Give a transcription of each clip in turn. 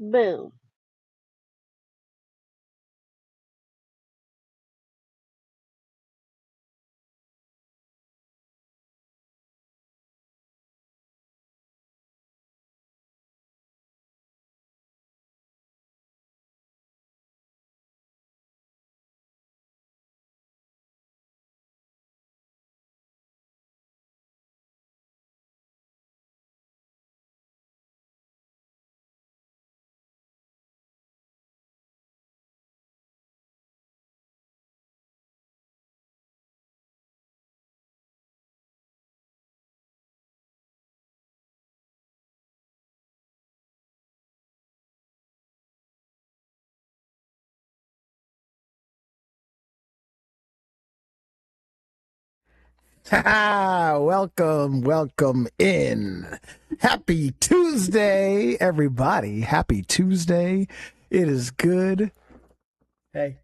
Boom. Welcome, welcome in. Happy Tuesday, everybody. Happy Tuesday. It is good. Hey,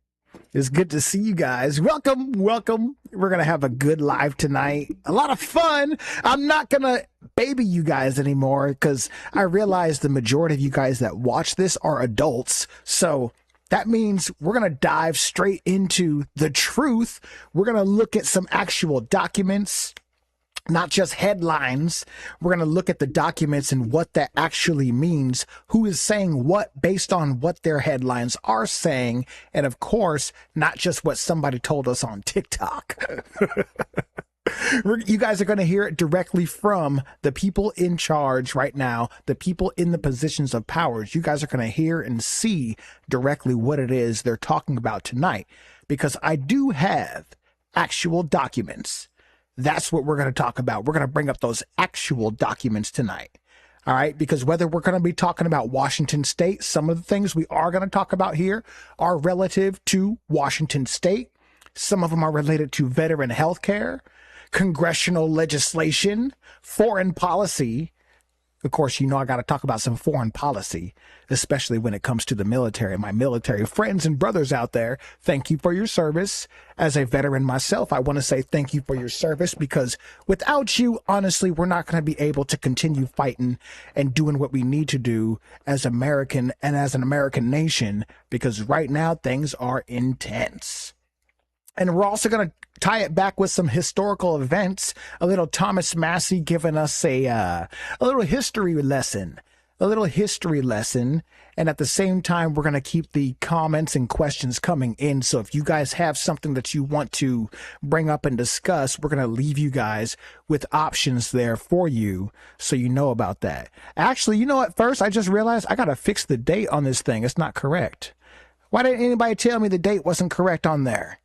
it's good to see you guys. Welcome, welcome. We're going to have a good live tonight. A lot of fun. I'm not going to baby you guys anymore because I realize the majority of you guys that watch this are adults. So that means we're going to dive straight into the truth. We're going to look at some actual documents, not just headlines. We're going to look at the documents and what that actually means, who is saying what based on what their headlines are saying, and of course, not just what somebody told us on TikTok. You guys are going to hear it directly from the people in charge right now, the people in the positions of powers. You guys are going to hear and see directly what it is they're talking about tonight, because I do have actual documents. That's what we're going to talk about. We're going to bring up those actual documents tonight. All right. Because whether we're going to be talking about Washington State, some of the things we are going to talk about here are relative to Washington State. Some of them are related to veteran health care, congressional legislation, foreign policy. Of course, I got to talk about some foreign policy, especially when it comes to the military. My military friends and brothers out there, thank you for your service. As a veteran myself, I want to say thank you for your service, because without you, honestly, we're not going to be able to continue fighting and doing what we need to do as American and as an American nation, because right now things are intense. And we're also going to tie it back with some historical events. A little Thomas Massey giving us a little history lesson. And at the same time, we're going to keep the comments and questions coming in. So if you guys have something that you want to bring up and discuss, we're going to leave you guys with options there for you, so you know about that. Actually, you know what? First, I just realized I got to fix the date on this thing. It's not correct. Why didn't anybody tell me the date wasn't correct on there?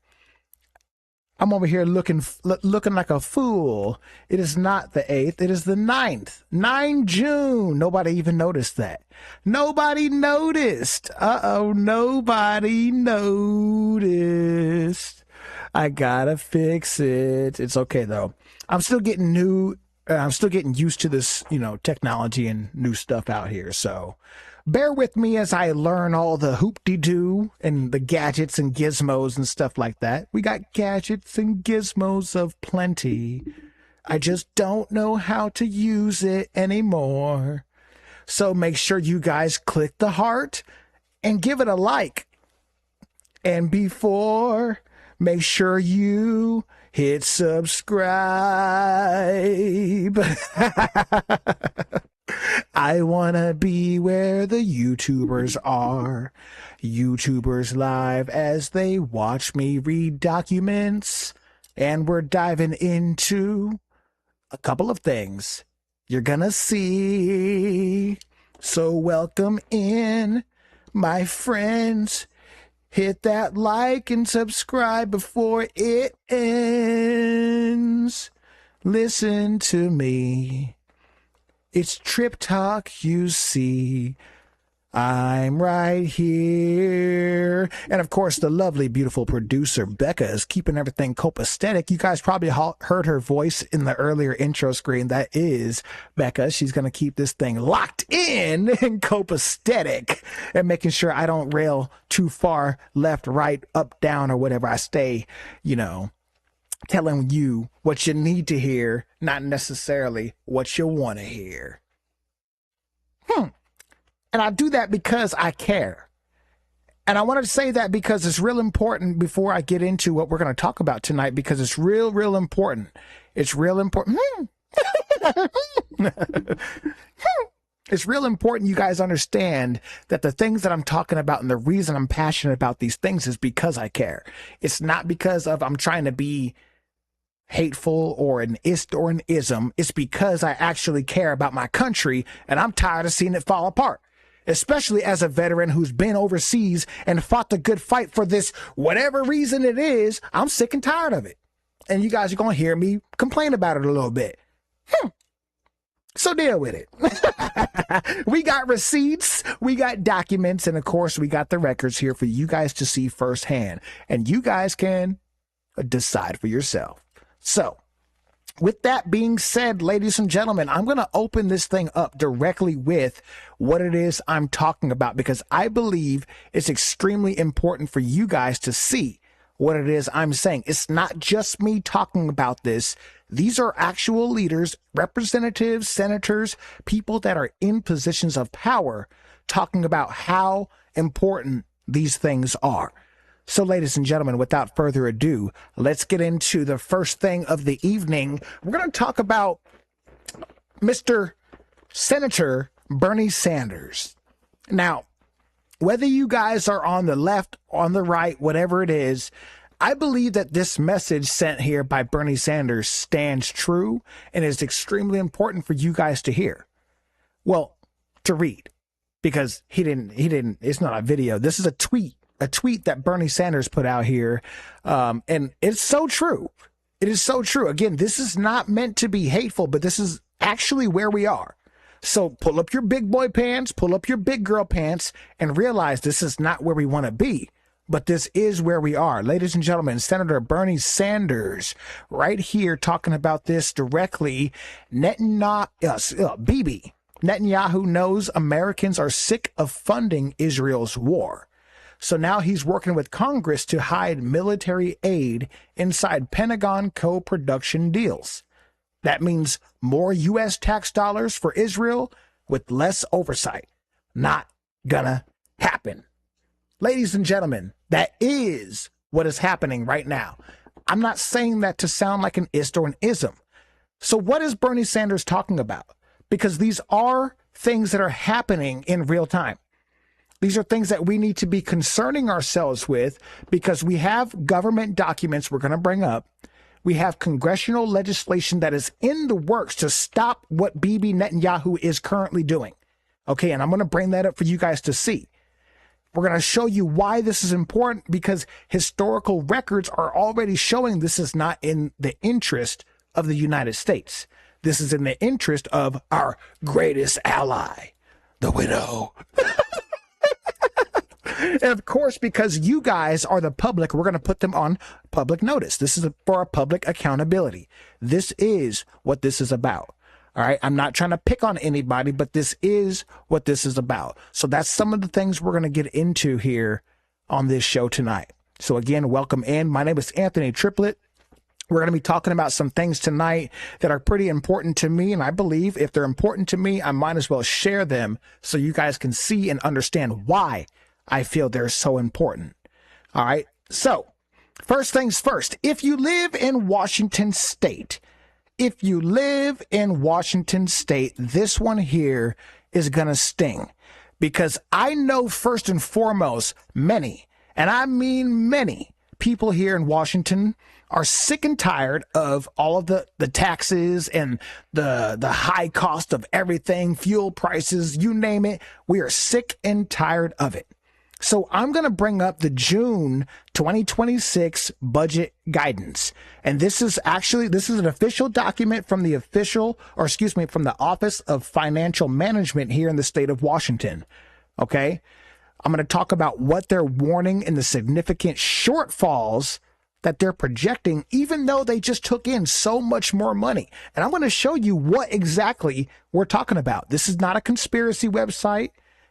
I'm over here looking like a fool. It is not the 8th. It is the 9th. 9 June. Nobody even noticed that. Nobody noticed. Nobody noticed. I gotta fix it. It's okay, though. I'm still getting used to this, technology and new stuff out here. So bear with me as I learn all the hoop-de-doo and the gadgets and gizmos and stuff like that. We got gadgets and gizmos of plenty. I just don't know how to use it anymore. So make sure you guys click the heart and give it a like. And make sure you hit subscribe. I wanna be where the YouTubers are. YouTubers live as they watch me read documents. And we're diving into a couple of things you're gonna see. So welcome in, my friends. Hit that like and subscribe before it ends. Listen to me. It's Trip Talk, you see. I'm right here. And of course, the lovely, beautiful producer, Becca, is keeping everything copacetic. You guys probably heard her voice in the earlier intro screen. That is Becca. She's going to keep this thing locked in and copacetic and making sure I don't rail too far left, right, up, down, or whatever. I stay, telling you what you need to hear, not necessarily what you want to hear. And I do that because I care. And I wanted to say that because it's real important before I get into what we're going to talk about tonight, because it's real important. It's real important. It's real important you guys understand that the things that I'm talking about and the reason I'm passionate about these things is because I care. It's not because of I'm trying to be hateful or an ist or an ism. It's because I actually care about my country and I'm tired of seeing it fall apart. Especially as a veteran who's been overseas and fought the good fight for this, whatever reason it is, I'm sick and tired of it. And you guys are going to hear me complain about it a little bit. So deal with it. We got receipts, we got documents, and of course we got the records here for you guys to see firsthand. And you guys can decide for yourself. So, with that being said, ladies and gentlemen, I'm going to open this thing up directly with what it is I'm talking about, because I believe it's extremely important for you guys to see what it is I'm saying. It's not just me talking about this. These are actual leaders, representatives, senators, people that are in positions of power talking about how important these things are. So, ladies and gentlemen, without further ado, let's get into the first thing of the evening. We're going to talk about Mr. Senator Bernie Sanders. Now, whether you guys are on the left, on the right, whatever it is, I believe that this message sent here by Bernie Sanders stands true and is extremely important for you guys to hear. Well, to read, because he didn't, it's not a video. This is a tweet that Bernie Sanders put out here. And it's so true. It is so true. Again, this is not meant to be hateful, but this is actually where we are. So pull up your big boy pants, pull up your big girl pants, and realize this is not where we want to be, but this is where we are. Ladies and gentlemen, Senator Bernie Sanders right here talking about this directly. Bibi Netanyahu knows Americans are sick of funding Israel's war. So now he's working with Congress to hide military aid inside Pentagon co-production deals. That means more U.S. tax dollars for Israel with less oversight. Not gonna happen. Ladies and gentlemen, that is what is happening right now. I'm not saying that to sound like an ist or an ism. So what is Bernie Sanders talking about? Because these are things that are happening in real time. These are things that we need to be concerning ourselves with, because we have government documents we're going to bring up. We have congressional legislation that is in the works to stop what Bibi Netanyahu is currently doing. Okay, and I'm going to bring that up for you guys to see. We're going to show you why this is important, because historical records are already showing this is not in the interest of the United States. This is in the interest of our greatest ally, the widow. And of course, because you guys are the public, we're going to put them on public notice. This is for a public accountability. This is what this is about. All right. I'm not trying to pick on anybody, but this is what this is about. So that's some of the things we're going to get into here on this show tonight. So again, welcome in. My name is Anthony Triplett. We're going to be talking about some things tonight that are pretty important to me. And I believe if they're important to me, I might as well share them so you guys can see and understand why I feel they're so important. All right. So first things first, if you live in Washington State, this one here is going to sting, because I know first and foremost, many, and I mean many people here in Washington are sick and tired of all of the taxes and the high cost of everything, fuel prices, you name it. We are sick and tired of it. So I'm going to bring up the June 2026 budget guidance. And this is an official document from the from the Office of Financial Management here in the state of Washington. Okay. I'm going to talk about what they're warning and the significant shortfalls that they're projecting, even though they just took in so much more money. And I'm going to show you what exactly we're talking about. This is not a conspiracy website.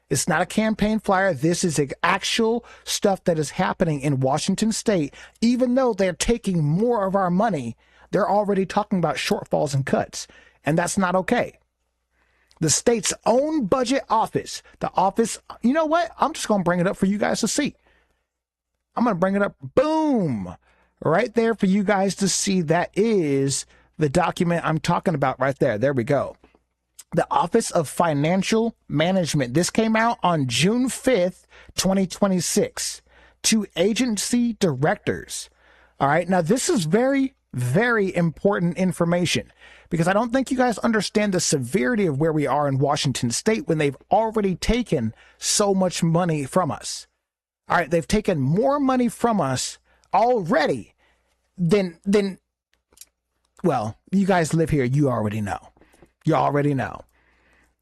It's not a campaign flyer. This is actual stuff that is happening in Washington State. Even though they're taking more of our money, they're already talking about shortfalls and cuts. And that's not okay. the state's own budget office, the office, you know what? I'm just going to bring it up for you guys to see. I'm going to bring it up. Boom. Right there for you guys to see. That is the document I'm talking about right there. There we go. The Office of Financial Management. This came out on June 5th, 2026, to agency directors. All right. Now, this is very, very important information because I don't think you guys understand the severity of where we are in Washington state when they've already taken so much money from us. All right. They've taken more money from us already than, well, you guys live here. You already know. You already know.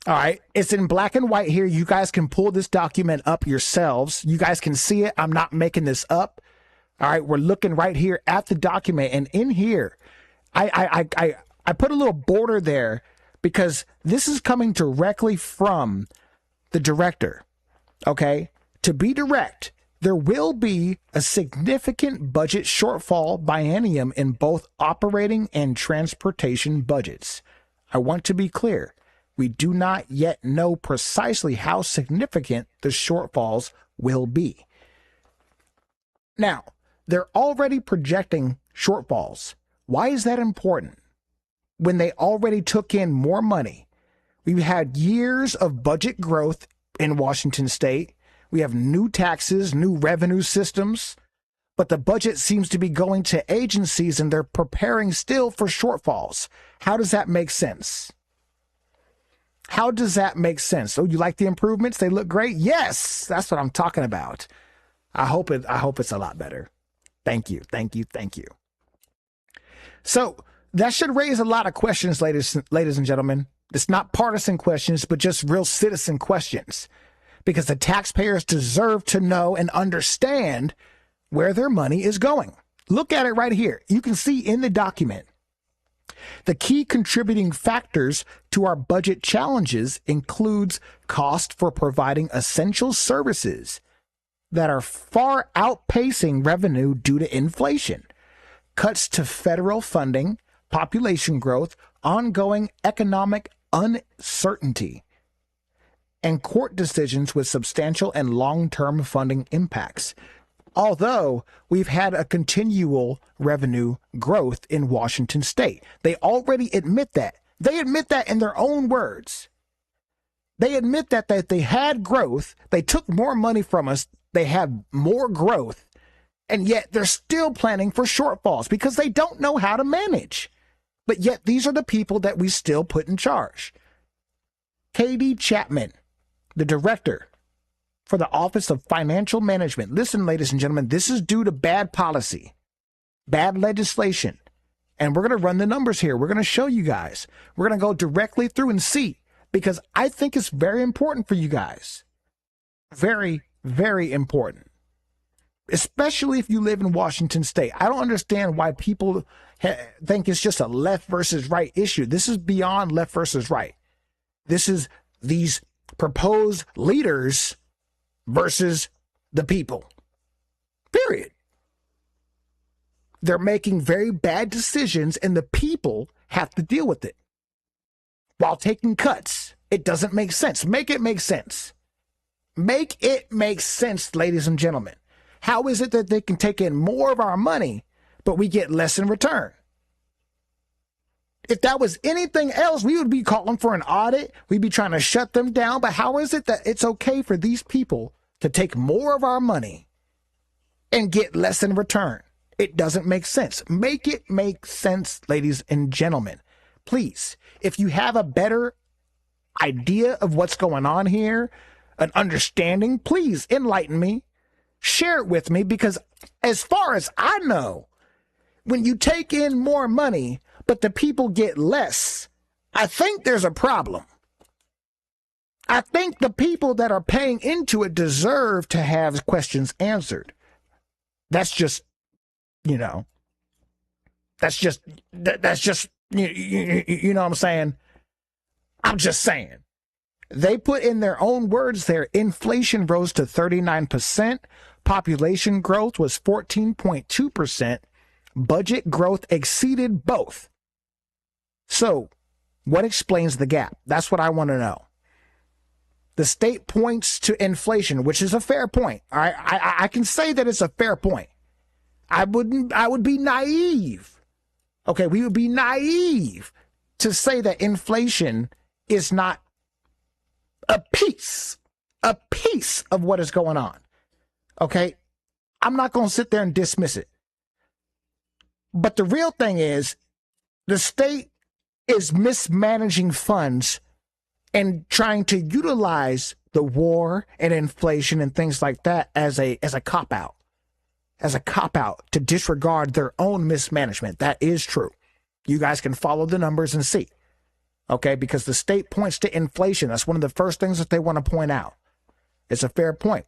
All right. It's in black and white here. You guys can pull this document up yourselves. You guys can see it. I'm not making this up. All right. We're looking right here at the document. And in here, I put a little border there because this is coming directly from the director. Okay. To be direct, there will be a significant budget shortfall biennium in both operating and transportation budgets. I want to be clear. We do not yet know precisely how significant the shortfalls will be. Now, they're already projecting shortfalls. Why is that important? When they already took in more money, we've had years of budget growth in Washington state. We have new taxes, new revenue systems, but the budget seems to be going to agencies and they're preparing still for shortfalls. How does that make sense? How does that make sense? Oh, you like the improvements? They look great. Yes, that's what I'm talking about. I hope it's a lot better. Thank you. Thank you. Thank you. So that should raise a lot of questions, ladies and gentlemen. It's not partisan questions, but just real citizen questions, because the taxpayers deserve to know and understand where their money is going. Look at it right here. You can see in the document. The key contributing factors to our budget challenges includes cost for providing essential services that are far outpacing revenue due to inflation, cuts to federal funding, population growth, ongoing economic uncertainty, and court decisions with substantial and long-term funding impacts. Although we've had a continual revenue growth in Washington state. They already admit that. They admit that in their own words. They admit that they had growth. They took more money from us. They have more growth. And yet they're still planning for shortfalls because they don't know how to manage. But yet these are the people that we still put in charge. K.D. Chapman, the director for the Office of Financial Management. Listen, ladies and gentlemen, this is due to bad policy, bad legislation. And we're going to run the numbers here. We're going to show you guys. We're going to go directly through and see, because I think it's very important for you guys. Very, very important. Especially if you live in Washington state. I don't understand why people think it's just a left versus right issue. This is beyond left versus right. This is these proposed leaders versus the people. Period. They're making very bad decisions and the people have to deal with it while taking cuts. It doesn't make sense. Make it make sense. Make it make sense, ladies and gentlemen. How is it that they can take in more of our money, but we get less in return? If that was anything else, we would be calling for an audit. We'd be trying to shut them down. But how is it that it's okay for these people to take more of our money and get less in return? It doesn't make sense. Make it make sense, ladies and gentlemen. Please, if you have a better idea of what's going on here, an understanding, please enlighten me. Share it with me, because as far as I know, when you take in more money, but the people get less, I think there's a problem. I think the people that are paying into it deserve to have questions answered. That's just, you know, you know what I'm saying? I'm just saying. They put in their own words there. Inflation rose to 39%. Population growth was 14.2%. Budget growth exceeded both. So What explains the gap? That's what I want to know. The state points to inflation, which is a fair point. All right, I can say that it's a fair point. I would be naive. Okay, we would be naive to say that inflation is not a piece of what is going on. Okay, I'm not going to sit there and dismiss it. But the real thing is, the state is mismanaging funds and trying to utilize the war and inflation and things like that as a cop-out. As a cop-out to disregard their own mismanagement. That is true. You guys can follow the numbers and see. Okay, because the state points to inflation. That's one of the first things that they want to point out. It's a fair point.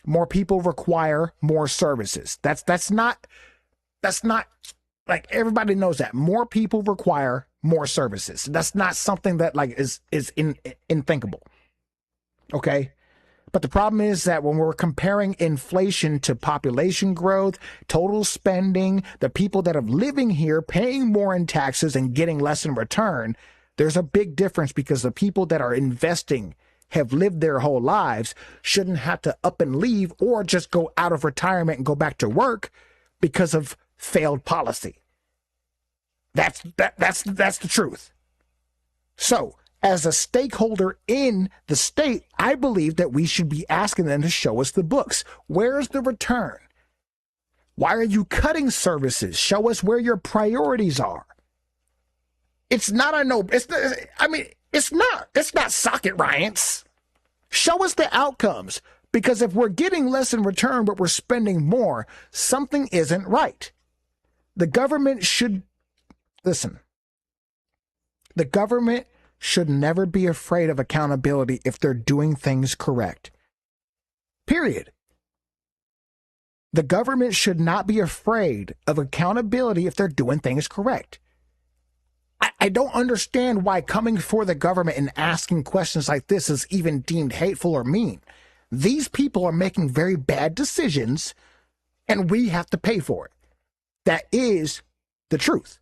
More people require more services. That's not like, everybody knows that. More people require more services. That's not something that like is unthinkable. Okay? But the problem is that when we're comparing inflation to population growth, total spending, the people that are living here paying more in taxes and getting less in return, there's a big difference, because the people that are investing have lived their whole lives, shouldn't have to up and leave or just go out of retirement and go back to work because of failed policy. That's the truth. So, as a stakeholder in the state, I believe that we should be asking them to show us the books. Where's the return? Why are you cutting services? Show us where your priorities are. It's not it's not socket riots. Show us the outcomes. Because if we're getting less in return, but we're spending more, something isn't right. The government should, listen, the government should never be afraid of accountability if they're doing things correct. Period. The government should not be afraid of accountability if they're doing things correct. I don't understand why coming for the government and asking questions like this is even deemed hateful or mean. These people are making very bad decisions, and we have to pay for it. That is the truth.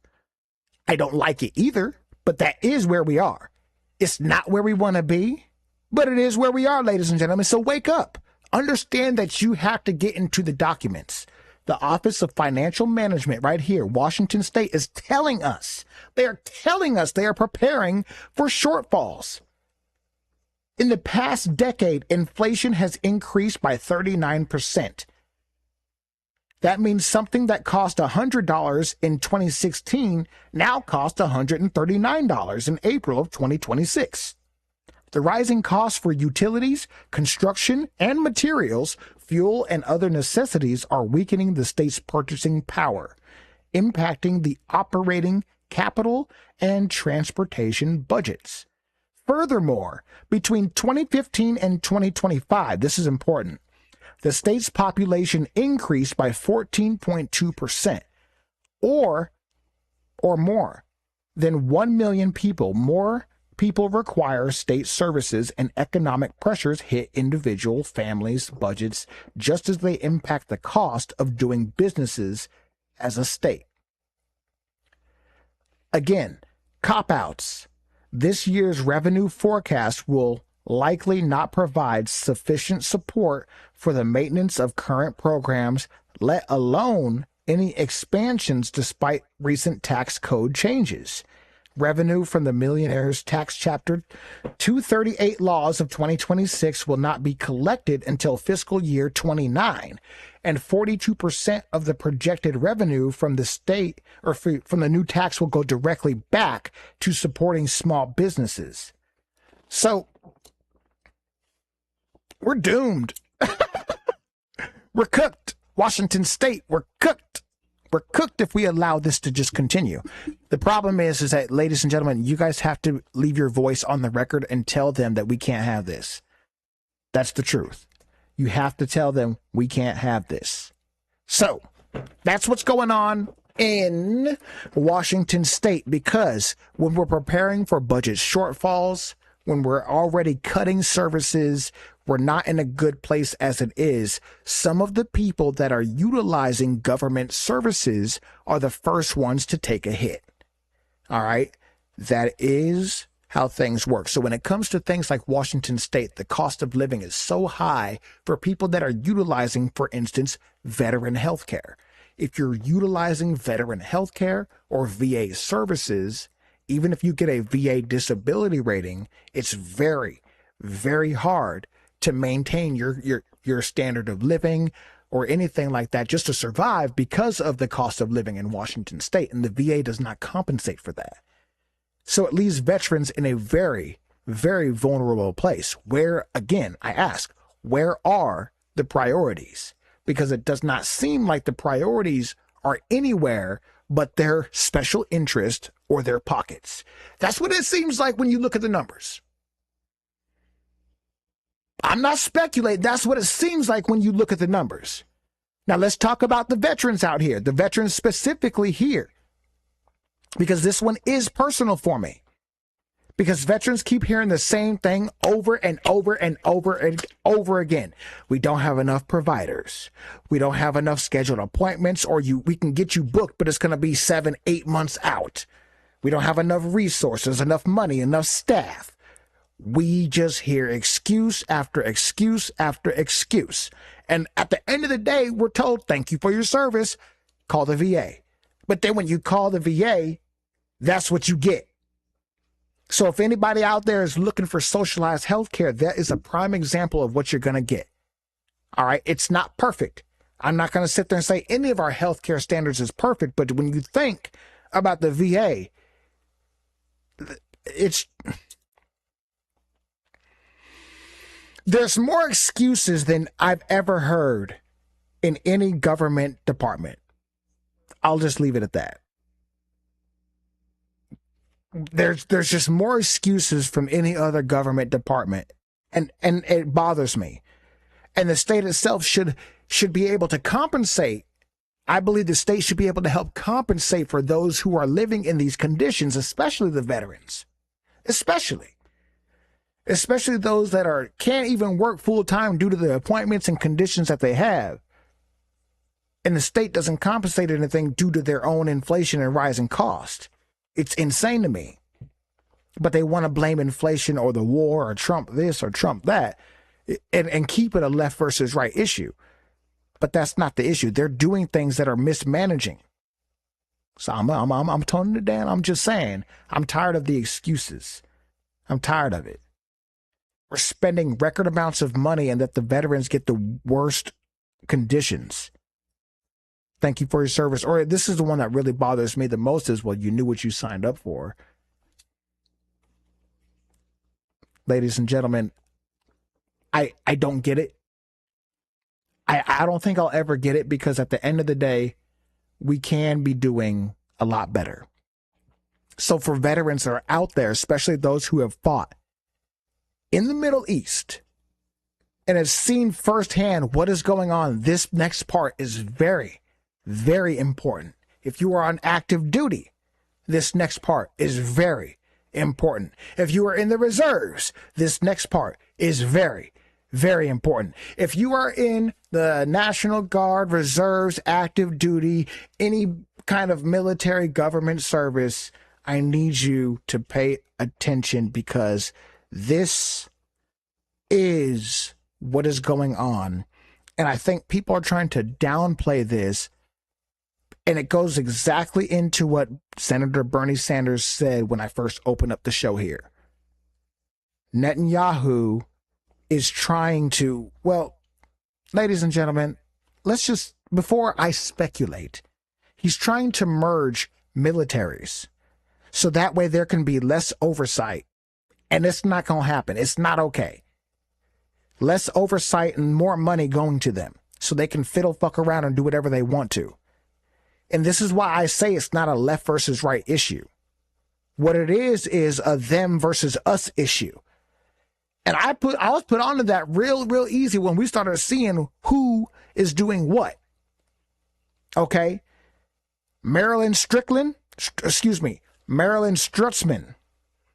I don't like it either, but that is where we are. It's not where we want to be, but it is where we are, ladies and gentlemen. So wake up. Understand that you have to get into the documents. The Office of Financial Management right here, Washington State, is telling us. They are telling us they are preparing for shortfalls. In the past decade, inflation has increased by 39%. That means something that cost $100 in 2016 now costs $139 in April of 2026. The rising costs for utilities, construction, and materials, fuel, and other necessities are weakening the state's purchasing power, impacting the operating, capital, and transportation budgets. Furthermore, between 2015 and 2025, this is important, the state's population increased by 14.2%, or more than 1 million people. More people require state services, and economic pressures hit individual families' budgets just as they impact the cost of doing businesses as a state. Again, cop-outs. This year's revenue forecast will likely not provide sufficient support for the maintenance of current programs, let alone any expansions despite recent tax code changes. Revenue from the Millionaire's Tax Chapter 238 laws of 2026 will not be collected until fiscal year 29, and 42% of the projected revenue from the state or from the new tax will go directly back to supporting small businesses. So, we're doomed. We're cooked. Washington State, we're cooked. We're cooked if we allow this to just continue. The problem is that, ladies and gentlemen, you guys have to leave your voice on the record and tell them that we can't have this. That's the truth. You have to tell them we can't have this. So, that's what's going on in Washington State, because when we're preparing for budget shortfalls, when we're already cutting services, we're not in a good place as it is. Some of the people that are utilizing government services are the first ones to take a hit. All right. That is how things work. So when it comes to things like Washington State, the cost of living is so high for people that are utilizing, for instance, veteran health care. If you're utilizing veteran health care or VA services, even if you get a VA disability rating, it's very, very hard to maintain your standard of living or anything like that just to survive because of the cost of living in Washington State. And the VA does not compensate for that. So it leaves veterans in a very, very vulnerable place where, again, I ask, where are the priorities? Because it does not seem like the priorities are anywhere but their special interest or their pockets. That's what it seems like when you look at the numbers. I'm not speculating. That's what it seems like when you look at the numbers. Now let's talk about the veterans out here, the veterans specifically here, because this one is personal for me. Because veterans keep hearing the same thing over and over and over and over again. We don't have enough providers. We don't have enough scheduled appointments, or we can get you booked, but it's going to be 7-8 months out. We don't have enough resources, enough money, enough staff. We just hear excuse after excuse after excuse. And at the end of the day, we're told, thank you for your service. Call the VA. But then when you call the VA, that's what you get. So if anybody out there is looking for socialized health care, that is a prime example of what you're going to get. All right. It's not perfect. I'm not going to sit there and say any of our healthcare standards is perfect. But when you think about the VA, there's more excuses than I've ever heard in any government department. I'll just leave it at that. There's just more excuses from any other government department, and it bothers me. And the state itself should be able to compensate. I believe the state should be able to help compensate for those who are living in these conditions, especially the veterans, especially those that can't even work full time due to the appointments and conditions that they have. And the state doesn't compensate anything due to their own inflation and rising cost. It's insane to me. But they want to blame inflation or the war or Trump this or Trump that and keep it a left versus right issue. But that's not the issue. They're doing things that are mismanaging. So I'm toning it down. I'm just saying, I'm tired of the excuses. I'm tired of it. We're spending record amounts of money and that the veterans get the worst conditions. Thank you for your service. Or this is the one that really bothers me the most is, well, you knew what you signed up for. Ladies and gentlemen, I don't get it. I don't think I'll ever get it, because at the end of the day, we can be doing a lot better. So for veterans that are out there, especially those who have fought in the Middle East and have seen firsthand what is going on, this next part is very, very important. If you are on active duty, this next part is very important. If you are in the reserves, this next part is very, very important. If you are in the National Guard, reserves, active duty, any kind of military government service, I need you to pay attention, because this is what is going on. And I think people are trying to downplay this. And it goes exactly into what Senator Bernie Sanders said when I first opened up the show here. Netanyahu is trying to, well, ladies and gentlemen, let's just, before I speculate, he's trying to merge militaries so that way there can be less oversight. And it's not going to happen. It's not okay. Less oversight and more money going to them so they can fiddle fuck around and do whatever they want to. And this is why I say it's not a left versus right issue. What it is a them versus us issue. And I was put onto that real easy when we started seeing who is doing what. Okay. Marilyn Stutzman,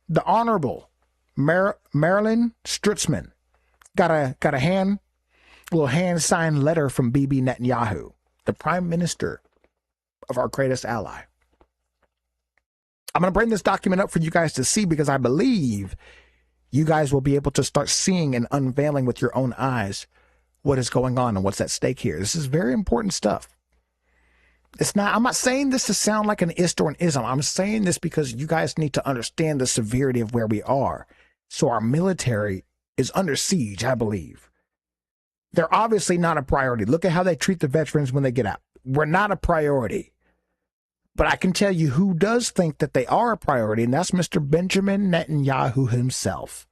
the Honorable Marilyn Stutzman got a little hand signed letter from Bibi Netanyahu, the Prime Minister of our greatest ally. I'm going to bring this document up for you guys to see, because I believe you guys will be able to start seeing and unveiling with your own eyes what is going on and what's at stake here. This is very important stuff. I'm not saying this to sound like an ist or an ism. I'm saying this because you guys need to understand the severity of where we are. So our military is under siege, I believe. They're obviously not a priority. Look at how they treat the veterans when they get out. We're not a priority. But I can tell you who does think that they are a priority, and that's Mr. Benjamin Netanyahu himself.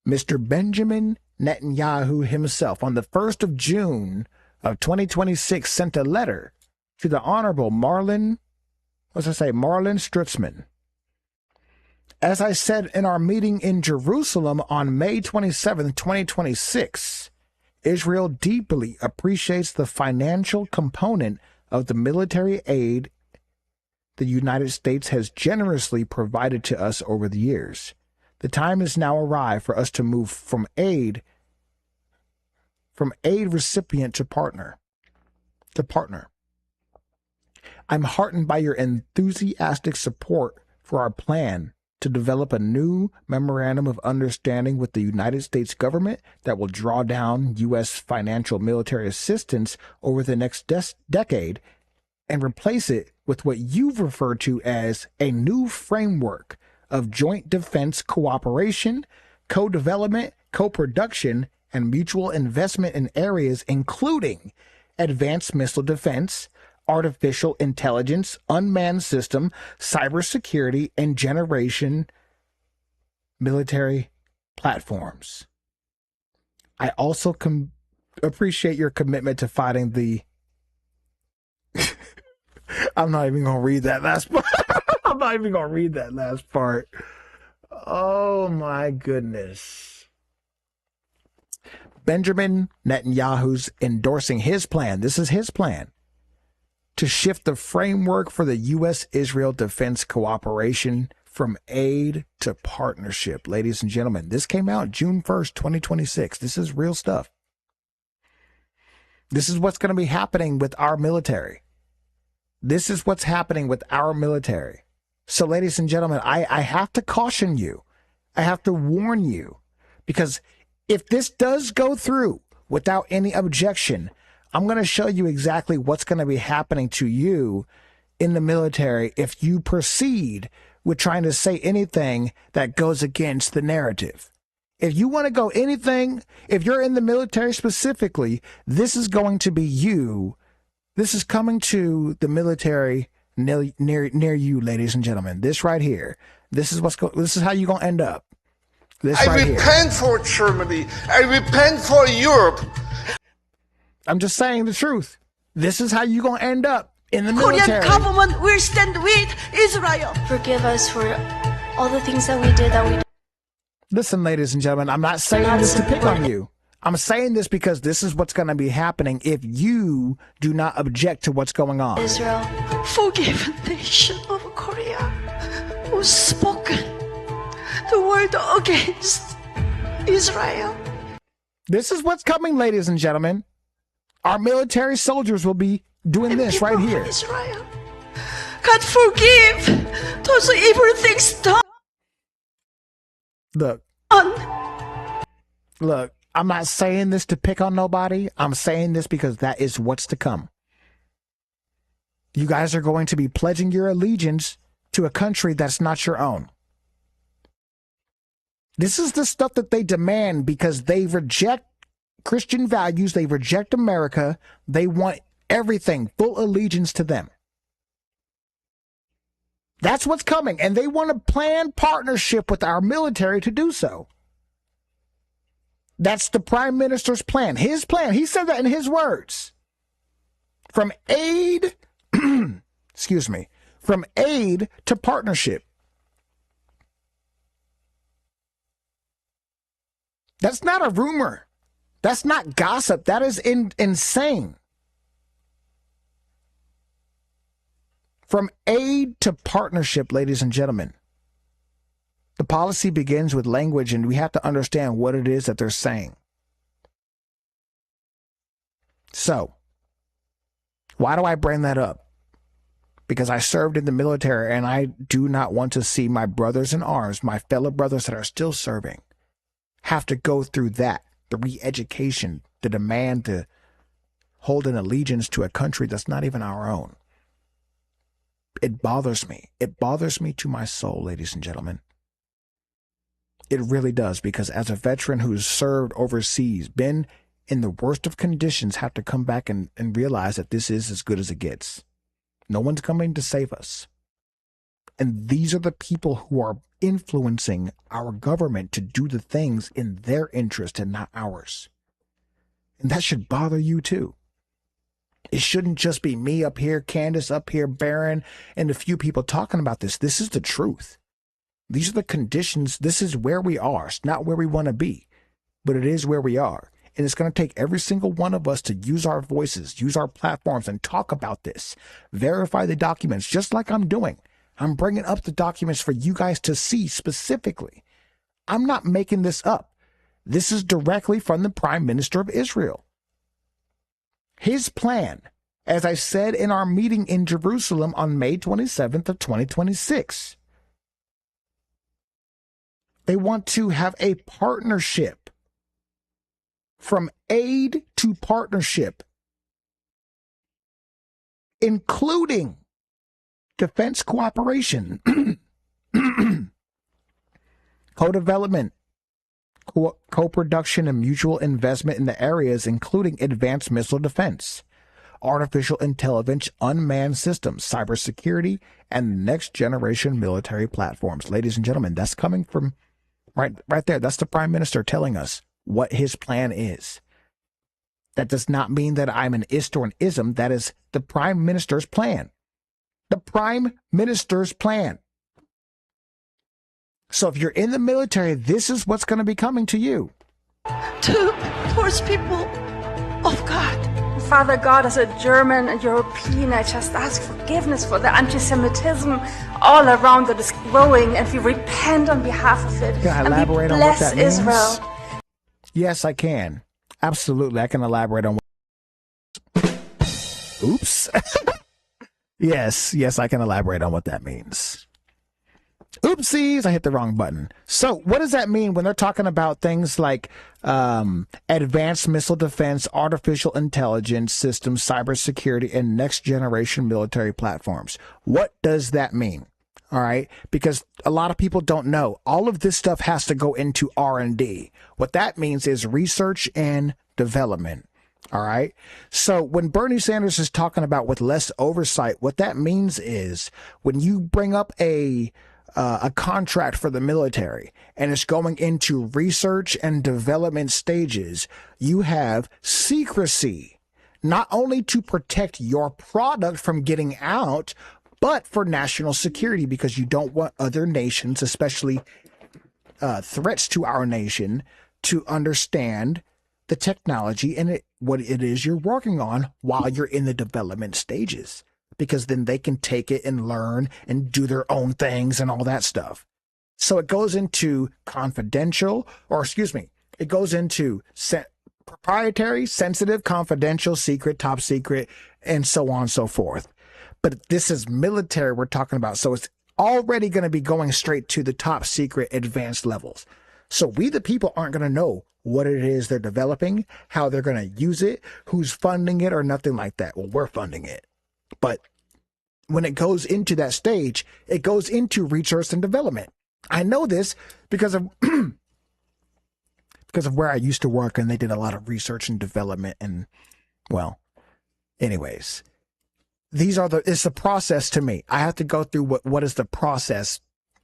Mr. Benjamin Netanyahu himself, on the 1st of June of 2026, sent a letter to the Honorable Marlin Stutzman. As I said in our meeting in Jerusalem on May 27, 2026, Israel deeply appreciates the financial component of the military aid the United States has generously provided to us over the years. The time has now arrived for us to move from aid recipient to partner. I'm heartened by your enthusiastic support for our plan to develop a new memorandum of understanding with the United States government that will draw down U.S. financial military assistance over the next decade and replace it with what you've referred to as a new framework of joint defense cooperation, co-development, co-production, and mutual investment in areas including advanced missile defense, artificial intelligence, unmanned system, cybersecurity, and generation military platforms. I also appreciate your commitment to fighting the... I'm not even going to read that last part. I'm not even going to read that last part. Oh my goodness. Benjamin Netanyahu's endorsing his plan. This is his plan to shift the framework for the U.S.-Israel defense cooperation from aid to partnership. Ladies and gentlemen, this came out June 1st, 2026. This is real stuff. This is what's going to be happening with our military. This is what's happening with our military. So, ladies and gentlemen, I have to caution you. I have to warn you, because if this does go through without any objection, I'm going to show you exactly what's going to be happening to you in the military if you proceed with trying to say anything that goes against the narrative. If you want to go anything, if you're in the military specifically, this is going to be you. This is coming to the military near you, ladies and gentlemen. This right here. This is how you're going to end up. I repent for Germany. I repent for Europe. I'm just saying the truth. This is how you're going to end up in the military. Korean government will stand with Israel. Forgive us for all the things that we did that we... Listen, ladies and gentlemen, I'm not saying this to pick on you. I'm saying this because this is what's going to be happening if you do not object to what's going on. Israel. Forgiven nation of Korea who spoken the word against Israel. This is what's coming, ladies and gentlemen. Our military soldiers will be doing this right here. Israel. God forgive those evil things done. Look, I'm not saying this to pick on nobody. I'm saying this because that is what's to come. You guys are going to be pledging your allegiance to a country that's not your own. This is the stuff that they demand because they reject Christian values. They reject America. They want everything, full allegiance to them. That's what's coming. And they want to plan partnership with our military to do so. That's the Prime Minister's plan. His plan. He said that in his words. From aid, excuse me, from aid to partnership. That's not a rumor. That's not gossip. That is insane. From aid to partnership, ladies and gentlemen. The policy begins with language, and we have to understand what it is that they're saying. So, why do I bring that up? because I served in the military, and I do not want to see my brothers in arms, my fellow brothers that are still serving, have to go through that, the re-education, the demand to hold an allegiance to a country that's not even our own. It bothers me. It bothers me to my soul, ladies and gentlemen. It really does, because as a veteran who's served overseas, been in the worst of conditions, have to come back and realize that this is as good as it gets. No one's coming to save us. And these are the people who are influencing our government to do the things in their interest and not ours. And that should bother you too. It shouldn't just be me up here, Candace up here, Baron, and a few people talking about this. This is the truth. These are the conditions. This is where we are. It's not where we want to be, but it is where we are. And it's going to take every single one of us to use our voices, use our platforms, and talk about this. Verify the documents, just like I'm doing. I'm bringing up the documents for you guys to see specifically. I'm not making this up. This is directly from the Prime Minister of Israel. His plan, as I said in our meeting in Jerusalem on May 27th of 2026, they want to have a partnership. From aid to partnership, including defense cooperation, co-development, co-production, and mutual investment in the areas including advanced missile defense, artificial intelligence, unmanned systems, cybersecurity, and next generation military platforms. Ladies and gentlemen, that's coming from right there. That's the Prime Minister telling us what his plan is. That does not mean that I'm an ist or an ism. That is the Prime Minister's plan. The Prime Minister's plan. So if you're in the military, this is what's going to be coming to you. Towards people of God. Father God, as a German and European, I just ask forgiveness for the anti-Semitism all around that is growing, and we repent on behalf of it. Can I and elaborate we on what bless that means? Israel. Yes, I can. Absolutely. I can elaborate on what... Oops. Yes, I can elaborate on what that means. Oopsies, I hit the wrong button. So what does that mean when they're talking about things like advanced missile defense, artificial intelligence systems, cybersecurity, and next generation military platforms? What does that mean? All right, because a lot of people don't know. All of this stuff has to go into R&D. What that means is research and development. All right. So when Bernie Sanders is talking about with less oversight, what that means is when you bring up a contract for the military and it's going into research and development stages, you have secrecy, not only to protect your product from getting out, but for national security, because you don't want other nations, especially threats to our nation, to understand the technology and what it is you're working on while you're in the development stages, because then they can take it and learn and do their own things and all that stuff. So it goes into confidential, it goes into proprietary, sensitive, confidential, secret, top secret, and so on and so forth. But this is military we're talking about. So it's already going to be going straight to the top secret advanced levels. So we, the people, aren't going to know what it is they're developing, how they're going to use it, who's funding it, or nothing like that. Well, we're funding it. But when it goes into that stage, it goes into research and development. I know this because of because of where I used to work, and they did a lot of research and development. And well, anyways, it's the process to me. I have to go through what is the process,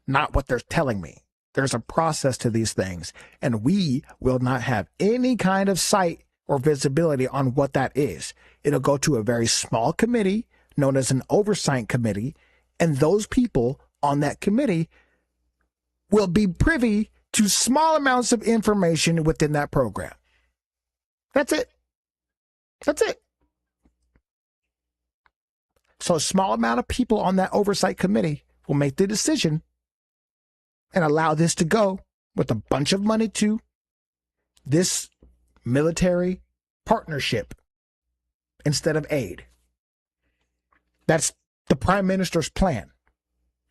not what they're telling me. There's a process to these things, and we will not have any kind of sight or visibility on what that is. It'll go to a very small committee known as an oversight committee, and those people on that committee will be privy to small amounts of information within that program. That's it. That's it. So a small amount of people on that oversight committee will make the decision and allow this to go with a bunch of money to this military partnership instead of aid. That's the prime minister's plan,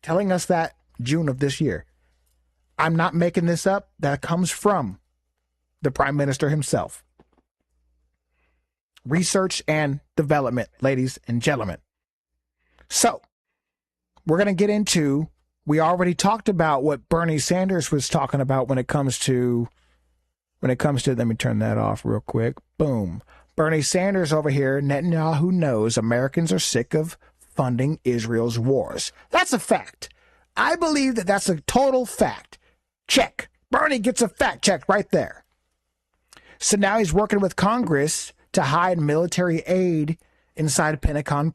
telling us that June of this year. I'm not making this up. That comes from the prime minister himself. Research and development, ladies and gentlemen. So we're going to get into, we already talked about what Bernie Sanders was talking about when it comes to, let me turn that off real quick. Boom. Bernie Sanders over here, Netanyahu knows Americans are sick of funding Israel's wars. That's a fact. I believe that that's a total fact. Check. Bernie gets a fact check right there. So now he's working with Congress to hide military aid inside Pentagon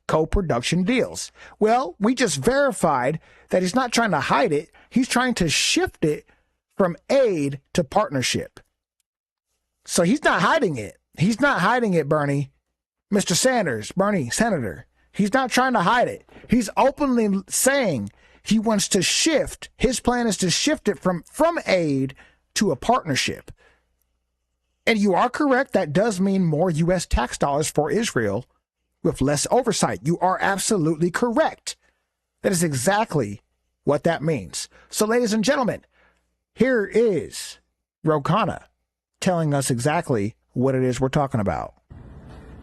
co-production deals. Well, we just verified that he's not trying to hide it. He's trying to shift it from aid to partnership. So he's not hiding it. He's not hiding it, Bernie. Mr. Sanders, Bernie, Senator. He's not trying to hide it. He's openly saying he wants to shift. His plan is to shift it from aid to a partnership. And you are correct. That does mean more U.S. tax dollars for Israel with less oversight. You are absolutely correct. That is exactly what that means. So, ladies and gentlemen, here is Rokana telling us exactly what it is we're talking about.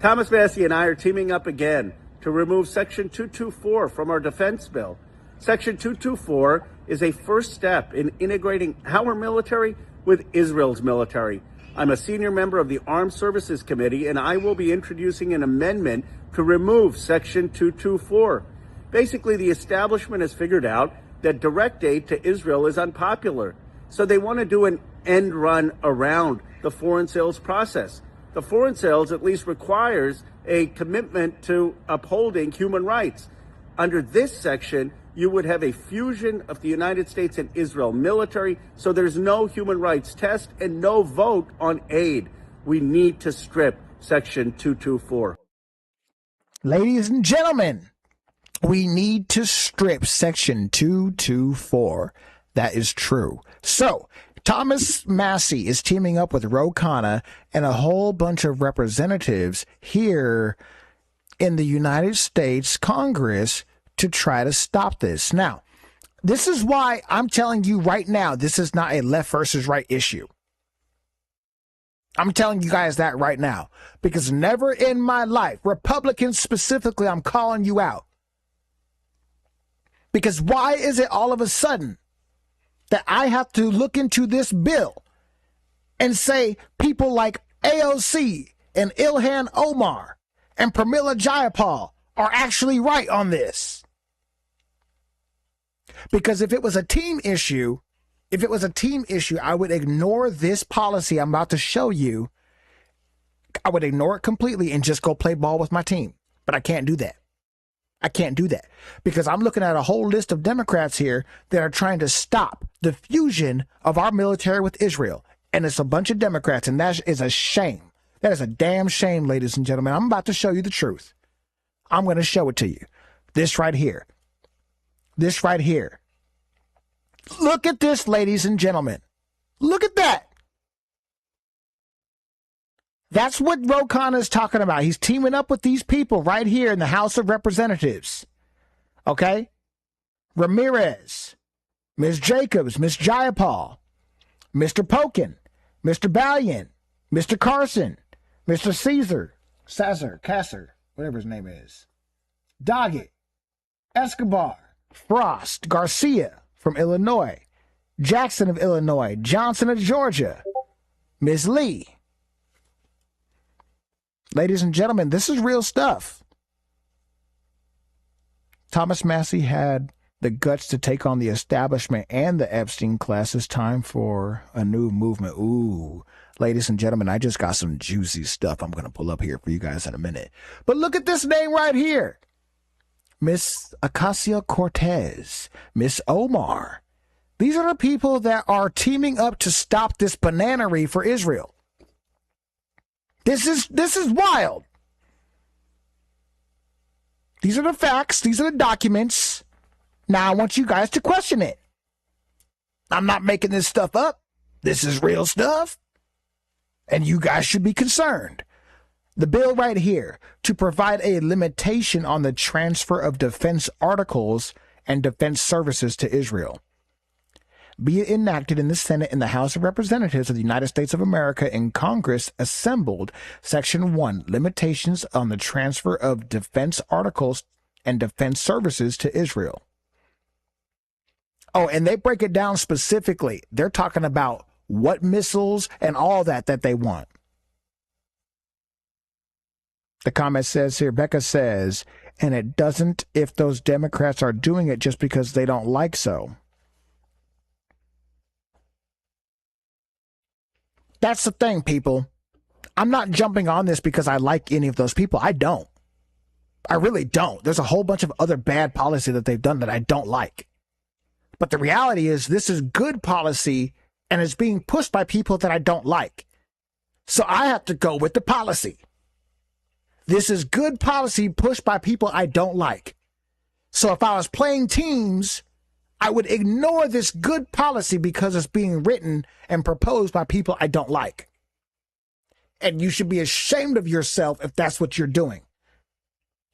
Thomas Massey and I are teaming up again to remove Section 224 from our defense bill. Section 224 is a first step in integrating our military with Israel's military. I'm a senior member of the Armed Services Committee, and I will be introducing an amendment to remove Section 224. Basically, the establishment has figured out that direct aid to Israel is unpopular, so they want to do an end run around the foreign sales process. The foreign sales at least requires a commitment to upholding human rights. Under this section, you would have a fusion of the United States and Israel military, so there's no human rights test and no vote on aid. We need to strip Section 224. Ladies and gentlemen, we need to strip Section 224. That is true. So, Thomas Massey is teaming up with Rokana and a whole bunch of representatives here in the United States Congress to try to stop this. Now, this is why I'm telling you right now, this is not a left versus right issue. I'm telling you guys that right now, because never in my life, Republicans specifically, I'm calling you out. Because why is it all of a sudden that I have to look into this bill and say people like AOC and Ilhan Omar and Pramila Jayapal are actually right on this? Because if it was a team issue, I would ignore this policy I'm about to show you. I would ignore it completely and just go play ball with my team. But I can't do that. I can't do that because I'm looking at a whole list of Democrats here that are trying to stop the fusion of our military with Israel. And it's a bunch of Democrats, and that is a shame. That is a damn shame, ladies and gentlemen. I'm about to show you the truth. I'm going to show it to you. This right here. This right here. Look at this, ladies and gentlemen. Look at that. That's what Rokana is talking about. He's teaming up with these people right here in the House of Representatives. Okay? Ramirez, Ms. Jacobs, Ms. Jayapal, Mr. Pokin, Mr. Ballion, Mr. Carson, Mr. Casser, whatever his name is, Doggett, Escobar, Frost, Garcia from Illinois, Jackson of Illinois, Johnson of Georgia, Ms. Lee. Ladies and gentlemen, this is real stuff. Thomas Massey had the guts to take on the establishment and the Epstein class. It's time for a new movement. Ooh, ladies and gentlemen, I just got some juicy stuff I'm going to pull up here for you guys in a minute. But look at this name right here. Miss Ocasio-Cortez, Miss Omar. These are the people that are teaming up to stop this bananery for Israel. This is wild. These are the facts. These are the documents. Now I want you guys to question it. I'm not making this stuff up. This is real stuff. And you guys should be concerned. The bill right here, to provide a limitation on the transfer of defense articles and defense services to Israel. Be it enacted in the Senate and the House of Representatives of the United States of America in Congress assembled. Section 1, limitations on the transfer of defense articles and defense services to Israel. Oh, and they break it down specifically. They're talking about what missiles and all that they want. The comment says here, Becca says, and it doesn't if those Democrats are doing it just because they don't like so. That's the thing, people. I'm not jumping on this because I like any of those people. I don't. I really don't. There's a whole bunch of other bad policy that they've done that I don't like. But the reality is this is good policy and it's being pushed by people that I don't like. So I have to go with the policy. This is good policy pushed by people I don't like. So if I was playing teams, I would ignore this good policy because it's being written and proposed by people I don't like. And you should be ashamed of yourself if that's what you're doing.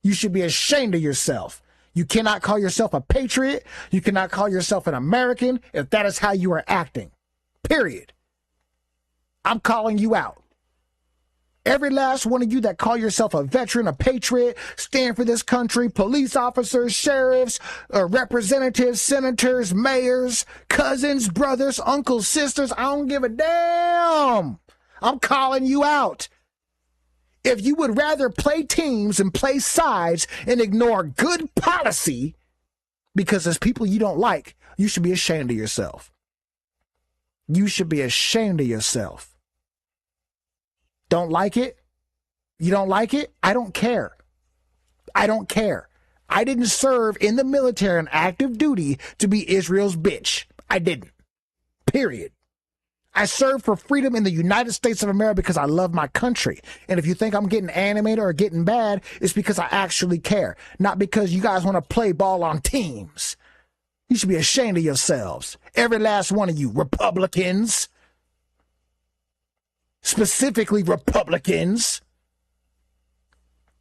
You should be ashamed of yourself. You cannot call yourself a patriot. You cannot call yourself an American if that is how you are acting. Period. I'm calling you out. Every last one of you that call yourself a veteran, a patriot, stand for this country, police officers, sheriffs, representatives, senators, mayors, cousins, brothers, uncles, sisters, I don't give a damn. I'm calling you out. If you would rather play teams and play sides and ignore good policy because there's people you don't like, you should be ashamed of yourself. You should be ashamed of yourself. Don't like it? You don't like it? I don't care. I don't care. I didn't serve in the military on active duty to be Israel's bitch. I didn't. Period. I served for freedom in the United States of America because I love my country. And if you think I'm getting animated or getting bad, it's because I actually care. Not because you guys want to play ball on teams. You should be ashamed of yourselves. Every last one of you, Republicans. Specifically Republicans.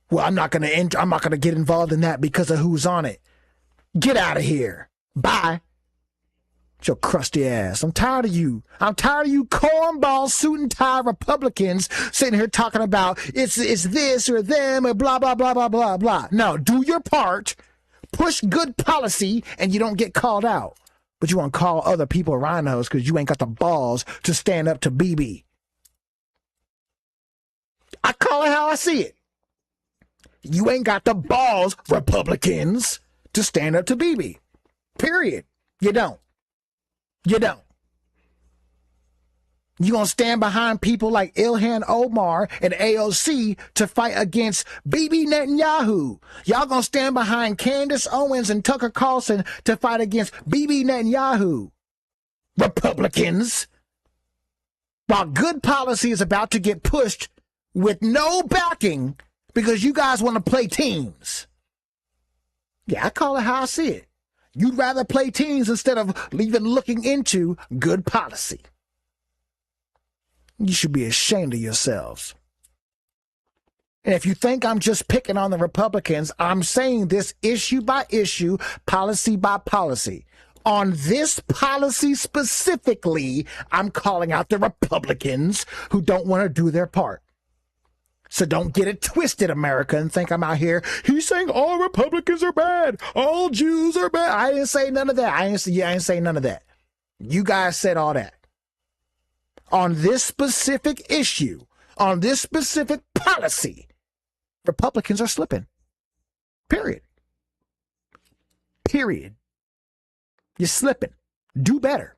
Well, I'm not gonna get involved in that because of who's on it. Get out of here. Bye. Your crusty ass. I'm tired of you. I'm tired of you cornball suit and tie Republicans sitting here talking about it's this or them or blah blah blah blah blah blah. No, do your part. Push good policy and you don't get called out. But you want to call other people rhinos because you ain't got the balls to stand up to BB. I call it how I see it. You ain't got the balls, Republicans, to stand up to BB. Period. You don't. You don't. You gonna stand behind people like Ilhan Omar and AOC to fight against Bibi Netanyahu. Y'all gonna stand behind Candace Owens and Tucker Carlson to fight against Bibi Netanyahu. Republicans. While good policy is about to get pushed with no backing because you guys want to play teams. Yeah, I call it how I see it. You'd rather play teams instead of even looking into good policy. You should be ashamed of yourselves. And if you think I'm just picking on the Republicans, I'm saying this issue by issue, policy by policy. On this policy specifically, I'm calling out the Republicans who don't want to do their part. So don't get it twisted, America, and think I'm out here. He's saying all Republicans are bad. All Jews are bad. I didn't say none of that. I didn't say none of that. You guys said all that. On this specific issue, on this specific policy, Republicans are slipping. Period. Period. You're slipping. Do better.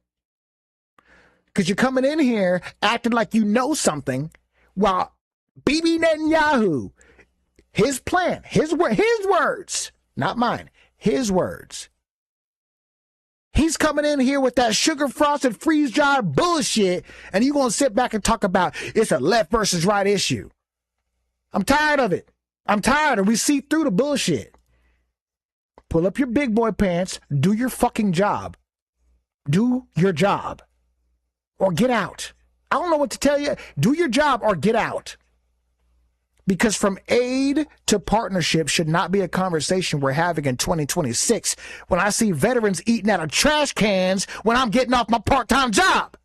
Because you're coming in here acting like you know something while Bibi Netanyahu, his plan, his words, not mine, his words. He's coming in here with that sugar-frosted, freeze-dried bullshit, and you're going to sit back and talk about it's a left versus right issue. I'm tired of it. I'm tired of we see through the bullshit. Pull up your big boy pants, do your fucking job. Do your job. Or get out. I don't know what to tell you. Do your job or get out. Because from aid to partnership should not be a conversation we're having in 2026 when I see veterans eating out of trash cans when I'm getting off my part-time job.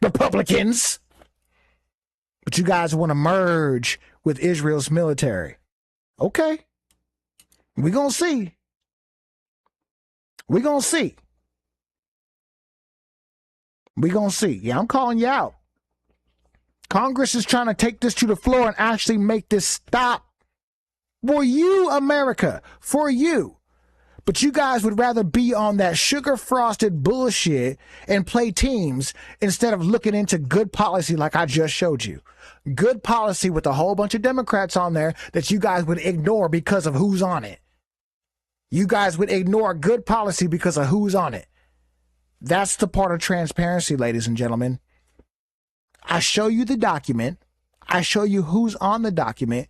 Republicans. But you guys want to merge with Israel's military. Okay. We're going to see. We're going to see. We're going to see. Yeah, I'm calling you out. Congress is trying to take this to the floor and actually make this stop. For you, America. For you. But you guys would rather be on that sugar-frosted bullshit and play teams instead of looking into good policy like I just showed you. Good policy with a whole bunch of Democrats on there that you guys would ignore because of who's on it. You guys would ignore good policy because of who's on it. That's the part of transparency, ladies and gentlemen. I show you the document. I show you who's on the document,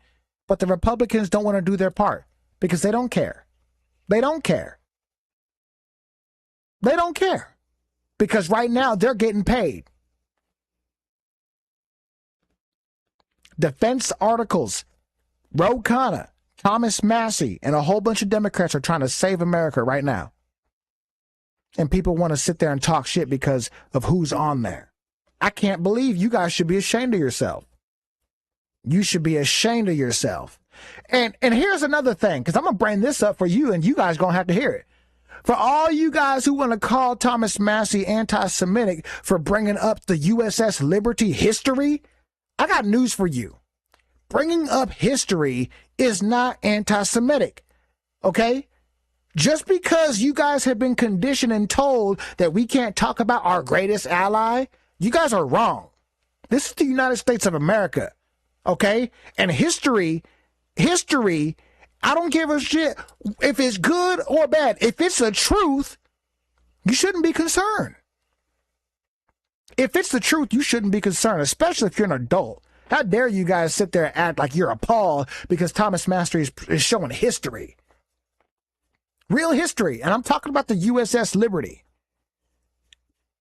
but the Republicans don't want to do their part because they don't care. They don't care. They don't care because right now they're getting paid. Defense articles, Ro Khanna, Thomas Massie, and a whole bunch of Democrats are trying to save America right now. And people want to sit there and talk shit because of who's on there. I can't believe you guys should be ashamed of yourself. You should be ashamed of yourself. And here's another thing, because I'm going to bring this up for you, and you guys going to have to hear it. For all you guys who want to call Thomas Massie anti-Semitic for bringing up the USS Liberty history, I got news for you. Bringing up history is not anti-Semitic, okay? Just because you guys have been conditioned and told that we can't talk about our greatest ally, you guys are wrong. This is the United States of America, okay? And history, I don't give a shit if it's good or bad. If it's the truth, you shouldn't be concerned. If it's the truth, you shouldn't be concerned, especially if you're an adult. How dare you guys sit there and act like you're appalled because Thomas Massie is showing history. Real history. And I'm talking about the USS Liberty.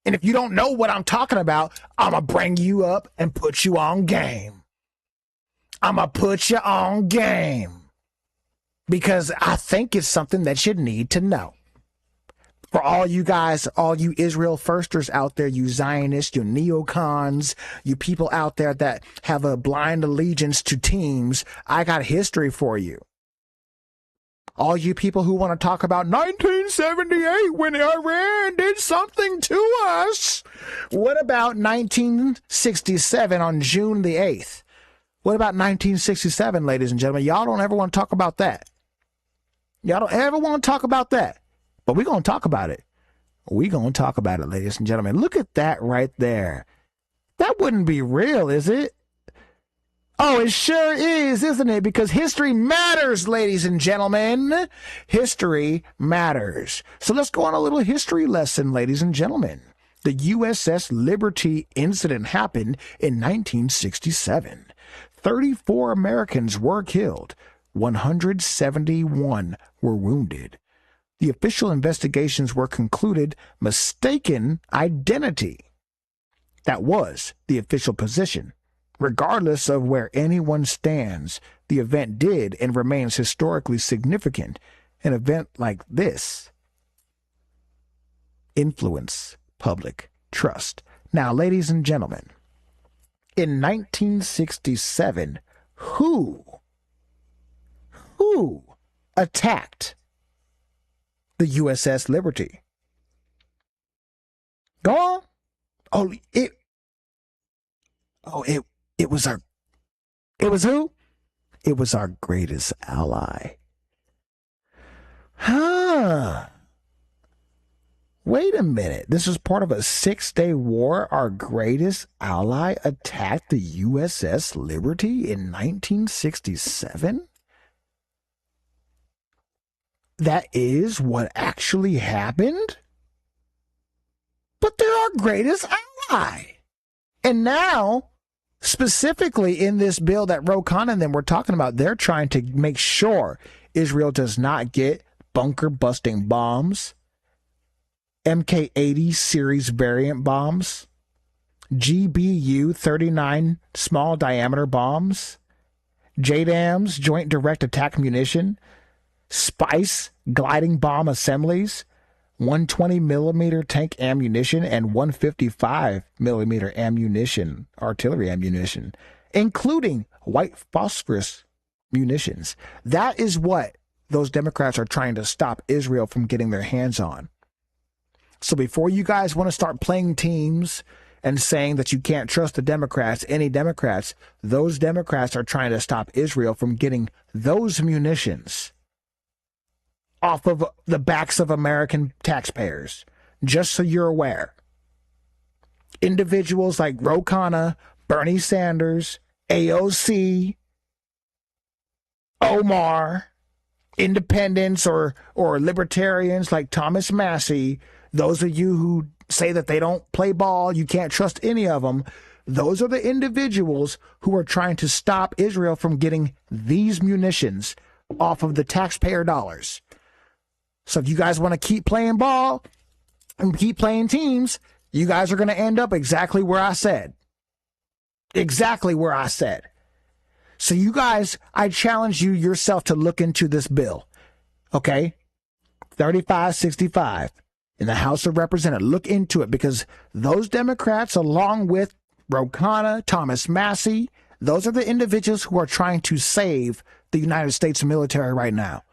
And if you don't know what I'm talking about, I'm going to bring you up and put you on game. I'm going to put you on game. Because I think it's something that you need to know. For all you guys, all you Israel firsters out there, you Zionists, you neocons, you people out there that have a blind allegiance to teams, I got history for you. All you people who want to talk about 1978 when Iran did something to us. What about 1967 on June the 8th? What about 1967, ladies and gentlemen? Y'all don't ever want to talk about that. Y'all don't ever want to talk about that. But we're going to talk about it. We're going to talk about it, ladies and gentlemen. Look at that right there. That wouldn't be real, is it? Oh, it sure is, isn't it? Because history matters, ladies and gentlemen. History matters. So let's go on a little history lesson, ladies and gentlemen. The USS Liberty incident happened in 1967. 34 Americans were killed. 171 were wounded. The official investigations were concluded mistaken identity. That was the official position. Regardless of where anyone stands, the event did and remains historically significant. An event like this influence public trust. Now, ladies and gentlemen, in 1967, who attacked the USS Liberty? Go on. It was who? It was our greatest ally. Wait a minute. This was part of a 6-day war. Our greatest ally attacked the USS Liberty in 1967? That is what actually happened? But they're our greatest ally. And now, specifically in this bill that Ro Khanna and them were talking about, they're trying to make sure Israel does not get bunker-busting bombs, MK-80 series variant bombs, GBU 39 small diameter bombs, JDAMs, joint direct attack munition, SPICE gliding bomb assemblies, 120 millimeter tank ammunition, and 155 millimeter ammunition, artillery ammunition, including white phosphorus munitions. That is what those Democrats are trying to stop Israel from getting their hands on. So before you guys want to start playing teams and saying that you can't trust the Democrats, any Democrats, those Democrats are trying to stop Israel from getting those munitions off of the backs of American taxpayers. Just so you're aware. Individuals like Ro Khanna, Bernie Sanders, AOC, Omar, independents or libertarians like Thomas Massey, those of you who say that they don't play ball, you can't trust any of them, those are the individuals who are trying to stop Israel from getting these munitions off of the taxpayer dollars. So if you guys want to keep playing ball and keep playing teams, you guys are going to end up exactly where I said. Exactly where I said. So you guys, I challenge you yourself to look into this bill. Okay? 3565 in the House of Representatives. Look into it, because those Democrats, along with Ro Khanna, Thomas Massey, those are the individuals who are trying to save the United States military right now.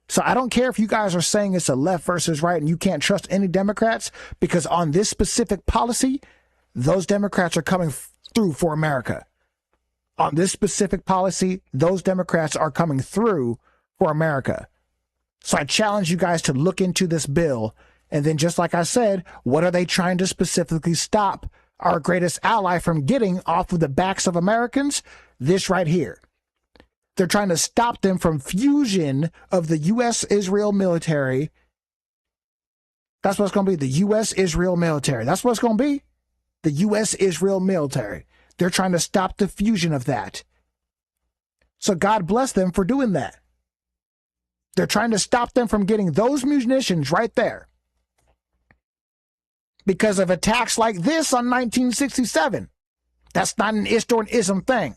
So I don't care if you guys are saying it's a left versus right and you can't trust any Democrats, because on this specific policy, those Democrats are coming through for America. On this specific policy, those Democrats are coming through for America. So I challenge you guys to look into this bill. And then, just like I said, what are they trying to specifically stop our greatest ally from getting off of the backs of Americans? This right here. They're trying to stop them from fusion of the U.S.-Israel military. That's what it's going to be, the U.S.-Israel military. That's what it's going to be, the U.S.-Israel military. They're trying to stop the fusion of that. So God bless them for doing that. They're trying to stop them from getting those munitions right there, because of attacks like this on 1967. That's not an Ist or an ism thing.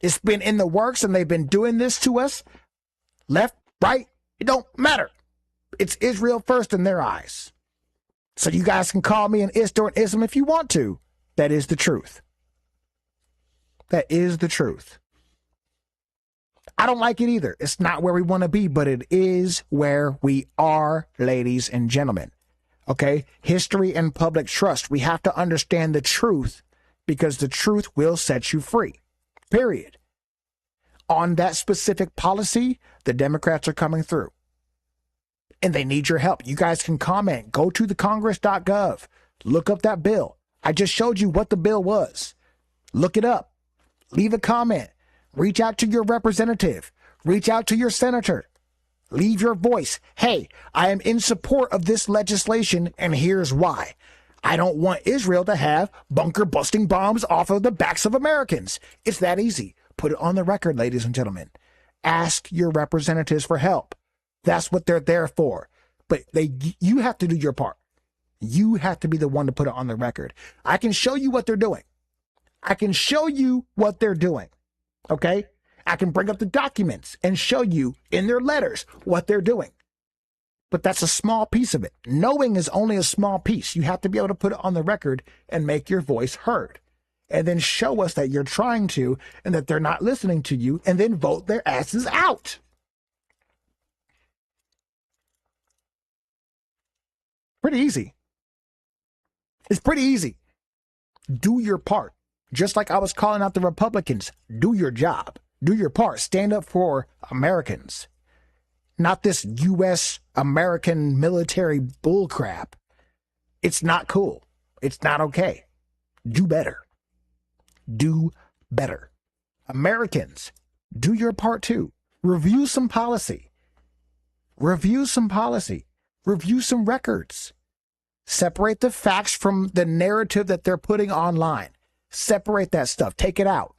It's been in the works, and they've been doing this to us. Left, right, it don't matter. It's Israel first in their eyes. So you guys can call me an Ist or an ism if you want to. That is the truth. That is the truth. I don't like it either. It's not where we want to be, but it is where we are, ladies and gentlemen. Okay? History and public trust. We have to understand the truth, because the truth will set you free. Period. On that specific policy, the Democrats are coming through. And they need your help. You guys can comment. Go to the Congress.gov. Look up that bill. I just showed you what the bill was. Look it up. Leave a comment. Reach out to your representative. Reach out to your senator. Leave your voice. Hey, I am in support of this legislation, and here's why. I don't want Israel to have bunker-busting bombs off of the backs of Americans. It's that easy. Put it on the record, ladies and gentlemen. Ask your representatives for help. That's what they're there for. But you have to do your part. You have to be the one to put it on the record. I can show you what they're doing. I can show you what they're doing. Okay? I can bring up the documents and show you in their letters what they're doing. But that's a small piece of it. Knowing is only a small piece. You have to be able to put it on the record and make your voice heard. And then show us that you're trying to, and that they're not listening to you, and then vote their asses out. Pretty easy. It's pretty easy. Do your part. Just like I was calling out the Republicans, do your job. Do your part. Stand up for Americans. Not this U.S. American military bullcrap. It's not cool. It's not okay. Do better. Do better. Americans, do your part too. Review some policy. Review some policy. Review some records. Separate the facts from the narrative that they're putting online. Separate that stuff. Take it out.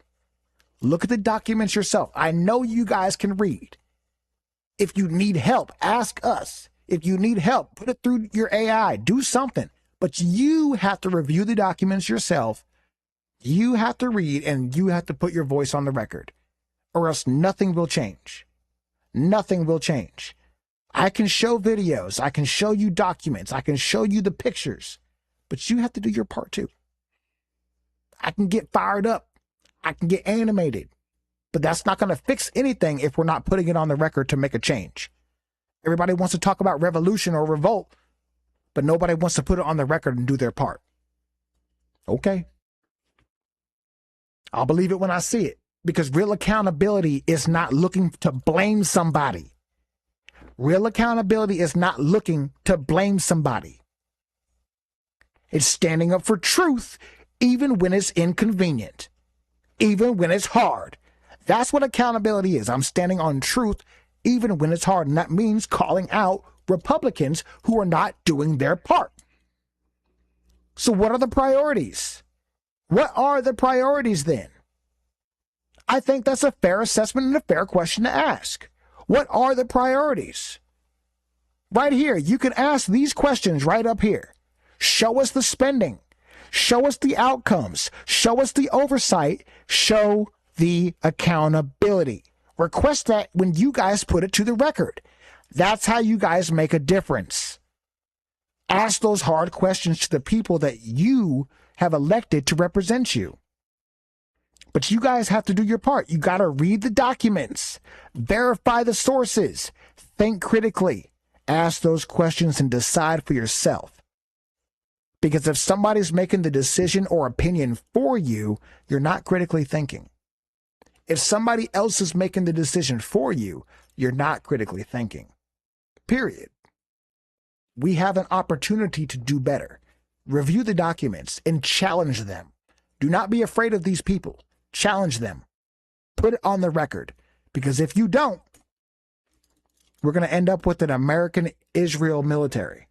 Look at the documents yourself. I know you guys can read. If you need help, ask us. If you need help, put it through your AI. Do something. But you have to review the documents yourself. You have to read and you have to put your voice on the record, or else nothing will change. Nothing will change. I can show videos. I can show you documents. I can show you the pictures, but you have to do your part too. I can get fired up. I can get animated, but that's not going to fix anything if we're not putting it on the record to make a change. Everybody wants to talk about revolution or revolt, but nobody wants to put it on the record and do their part. Okay. I'll believe it when I see it, because real accountability is not looking to blame somebody. Real accountability is not looking to blame somebody. It's standing up for truth, even when it's inconvenient, even when it's hard. That's what accountability is. I'm standing on truth, even when it's hard. And that means calling out Republicans who are not doing their part. So what are the priorities? What are the priorities then? I think that's a fair assessment and a fair question to ask. What are the priorities? Right here, you can ask these questions right up here. Show us the spending. Show us the outcomes. Show us the oversight. Show the accountability. Request that when you guys put it to the record. That's how you guys make a difference. Ask those hard questions to the people that you have elected to represent you. But you guys have to do your part. You got to read the documents, verify the sources, think critically, ask those questions and decide for yourself. Because if somebody's making the decision or opinion for you, you're not critically thinking. If somebody else is making the decision for you, you're not critically thinking. Period. We have an opportunity to do better. Review the documents and challenge them. Do not be afraid of these people. Challenge them. Put it on the record. Because if you don't, we're going to end up with an American Israel military.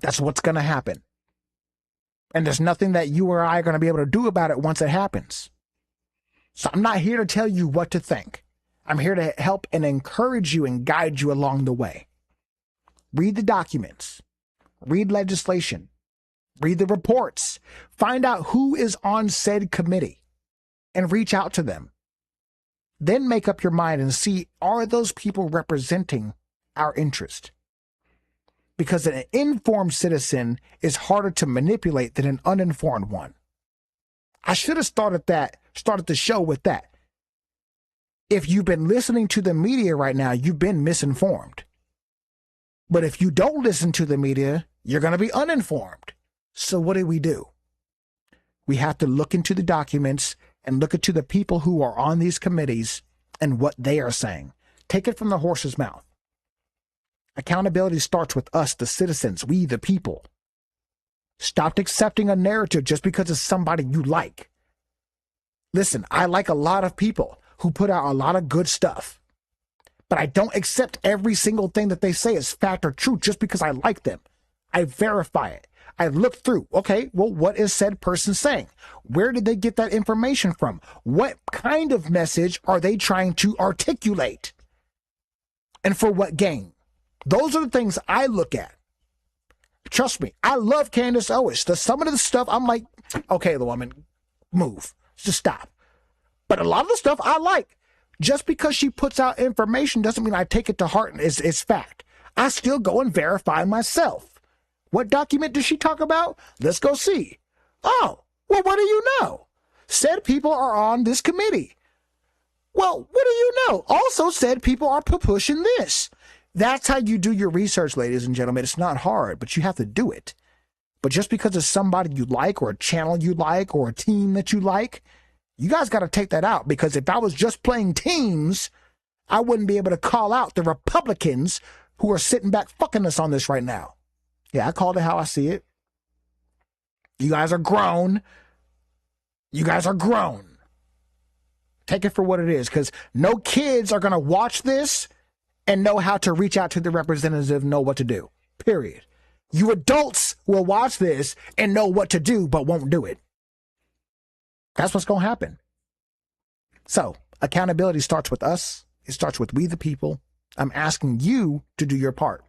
That's what's going to happen. And there's nothing that you or I are going to be able to do about it once it happens. So I'm not here to tell you what to think. I'm here to help and encourage you and guide you along the way. Read the documents. Read legislation. Read the reports. Find out who is on said committee and reach out to them. Then make up your mind and see, are those people representing our interest? Because an informed citizen is harder to manipulate than an uninformed one. I should have started the show with that. If you've been listening to the media right now, you've been misinformed. But if you don't listen to the media, you're going to be uninformed. So what do? We have to look into the documents and look into the people who are on these committees and what they are saying. Take it from the horse's mouth. Accountability starts with us, the citizens, we, the people. Stop accepting a narrative just because it's somebody you like. Listen, I like a lot of people who put out a lot of good stuff, but I don't accept every single thing that they say as fact or truth just because I like them. I verify it. I look through, okay, well, what is said person saying? Where did they get that information from? What kind of message are they trying to articulate? And for what gain? Those are the things I look at. Trust me, I love Candace Owens. Some of the stuff, I'm like, okay, the woman, move. Just stop. But a lot of the stuff I like. Just because she puts out information doesn't mean I take it to heart and it's fact. I still go and verify myself. What document does she talk about? Let's go see. Oh, well, what do you know? Said people are on this committee. Well, what do you know? Also said people are pushing this. That's how you do your research, ladies and gentlemen. It's not hard, but you have to do it. But just because it's somebody you like or a channel you like or a team that you like, you guys got to take that out. Because if I was just playing teams, I wouldn't be able to call out the Republicans who are sitting back fucking us on this right now. Yeah, I called it how I see it. You guys are grown. You guys are grown. Take it for what it is, because no kids are going to watch this and know how to reach out to the representative, know what to do. Period. You adults will watch this and know what to do, but won't do it. That's what's going to happen. So, accountability starts with us. It starts with we the people. I'm asking you to do your part.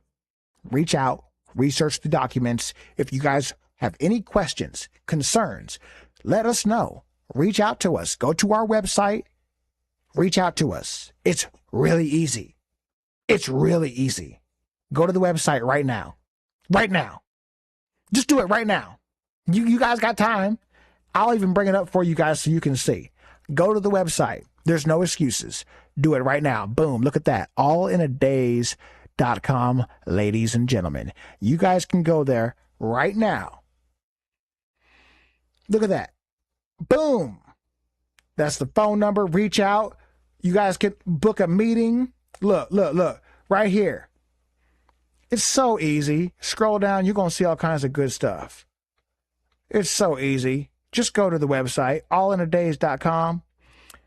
Reach out, research the documents. If you guys have any questions, concerns, let us know. Reach out to us. Go to our website. Reach out to us. It's really easy. It's really easy. Go to the website right now. Right now. Just do it right now. You guys got time. I'll even bring it up for you guys so you can see. Go to the website. There's no excuses. Do it right now. Boom. Look at that. Allinadaze.com, ladies and gentlemen. You guys can go there right now. Look at that. Boom. That's the phone number. Reach out. You guys can book a meeting. Look. Right here. It's so easy. Scroll down. You're going to see all kinds of good stuff. It's so easy. Just go to the website, allinadaze.com.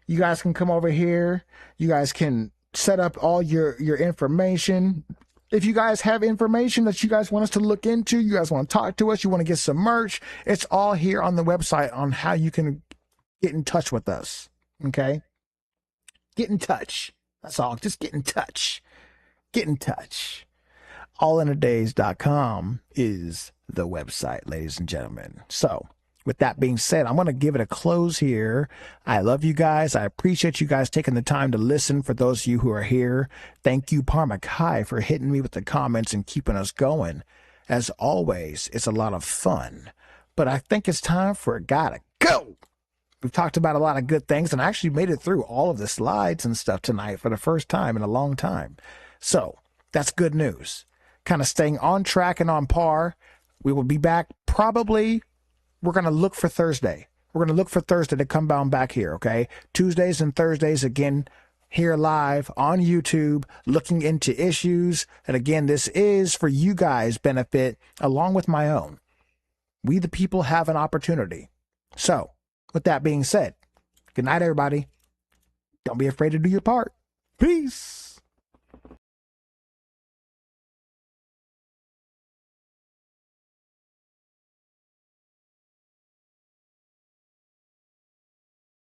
You guys can come over here. You guys can set up all your information. If you guys have information that you guys want us to look into, you guys want to talk to us, you want to get some merch, it's all here on the website on how you can get in touch with us. Okay? Get in touch. That's all. Just get in touch. Get in touch. Allinadaze.com is the website, ladies and gentlemen. So, with that being said, I'm going to give it a close here. I love you guys. I appreciate you guys taking the time to listen. For those of you who are here, thank you, Parma Kai, for hitting me with the comments and keeping us going. As always, it's a lot of fun. But I think it's time for a guy to go. We've talked about a lot of good things, and I actually made it through all of the slides and stuff tonight for the first time in a long time. So, that's good news. Kind of staying on track and on par. We will be back probably. We're going to look for Thursday. We're going to look for Thursday to come down back here, okay? Tuesdays and Thursdays, again, here live on YouTube, looking into issues. And again, this is for you guys' benefit, along with my own. We, the people, have an opportunity. So, with that being said, good night, everybody. Don't be afraid to do your part. Peace.